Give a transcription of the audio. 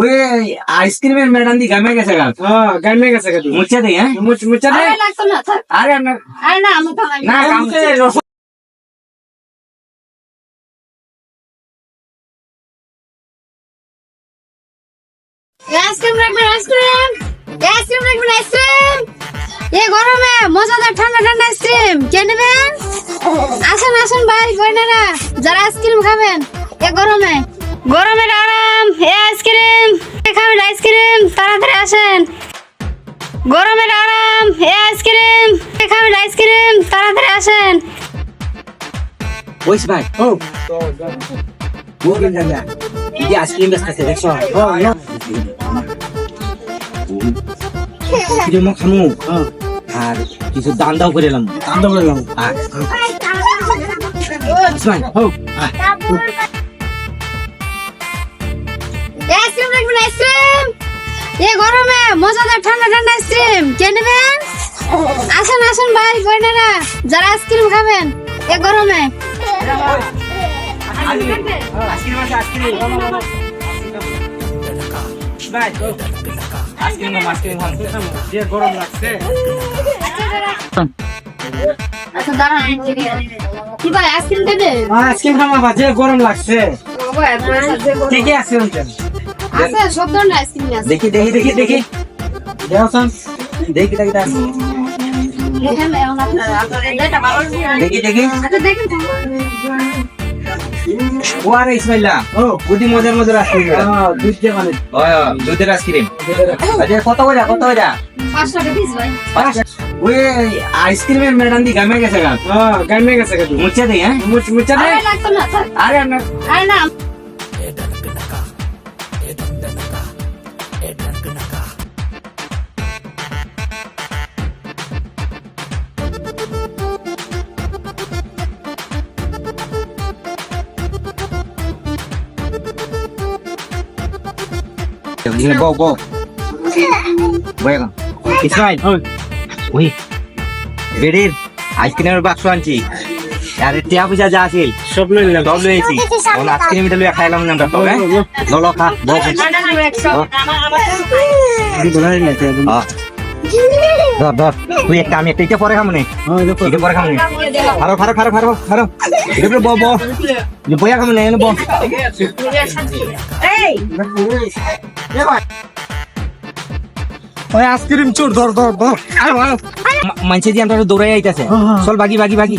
ওই আইসক্রিমের ম্যাডাম দি গামে গেছে গা। গামে গেছে গা। মুচ্ছা দেই হ্যাঁ মুচ্ছা দে। লাগতো না থাক। আরে না আরে না আমি তো নাই। না গামছে আইসক্রিম রাখবেন আইসক্রিম। আইসক্রিম রাখবেন আইসক্রিম। এই গরমে মজাদার ঠান্ডা ঠান্ডা আইসক্রিম কে নেবেন? আসেন আসেন ভাই বোনেরা যারা আইসক্রিম খাবেন এই গরমে গরমের আরাম এই আইসক্রিম খাবেন আইসক্রিম তাড়াতাড়ি আসেন গরমের আরাম এই আইসক্রিম খাবেন আইসক্রিম তাড়াতাড়ি আসেন ওইস ভাই ও গেল না এই আইসক্রিম বেচতেছে দেখছো কিছু মো খামু আর কিছু দান দাও করে এলাম ইসমাইল হোক আইসক্রিম রাখবেন আইসক্রিম এই গরমে মজাদার ঠান্ডা ঠান্ডা আইসক্রিম কে নেবেন? আসেন আসেন ভাই বোনেরা যারা আইসক্রিম খাবেন এই গরমে আইসক্রিম আছে আইসক্রিম ভাই আইসক্রিম যে গরম লাগছে। আচ্ছা দাঁড়ান কি ভাই আইসক্রিম দেবে? আইসক্রিম খাওয়া যে গরম লাগছে। কি কি আছে ওখানে? আছে সব ধরনের আইসক্রিম আছে দেখি দেখি দেখি দেখি দেওছন দেখি দেখি এখানে আপনার এটা ভালো দেখি দেখি আচ্ছা দেখেন ও আরে ইসমাইলা ও বুদ্ধি মজার মজার আইসক্রিম দুধ দিয়ে মানে দুধের আইসক্রিম আচ্ছা কত কইরা 5 টাকা পিস ভাই ওই আইসক্রিমের ম্যাডাম দি গামে গেছে গা। গামে গেছে গা। মুচ্ছা দেই হ্যাঁ মুচ্ছা দে। আরে লাগতো না থাক। আরে না আরে না বো বো বয়েগা ইসমাইল ওই বেড়ের আইসক্রিমের বাক্স আনছি আর টিয়া পয়সা যা আছিল সব লইলাম। সব লইছি ওন আইসক্রিম এটা লইয়া খাইলাম না আমরা তবে ললো খা বো ধর ধর তুই একটা আমি একটা পরে খামু নে এটা পরে খামু নে ফারো ফারো ফারো ফারো ফারো এটা বো বো বয়া খামু নে বো এই ওই আইসক্রিম চোর ধর ধর ধর। মানছে দিয়ে আমরা দৌড়াই আইতাছে চল বাগি বাগি বাগি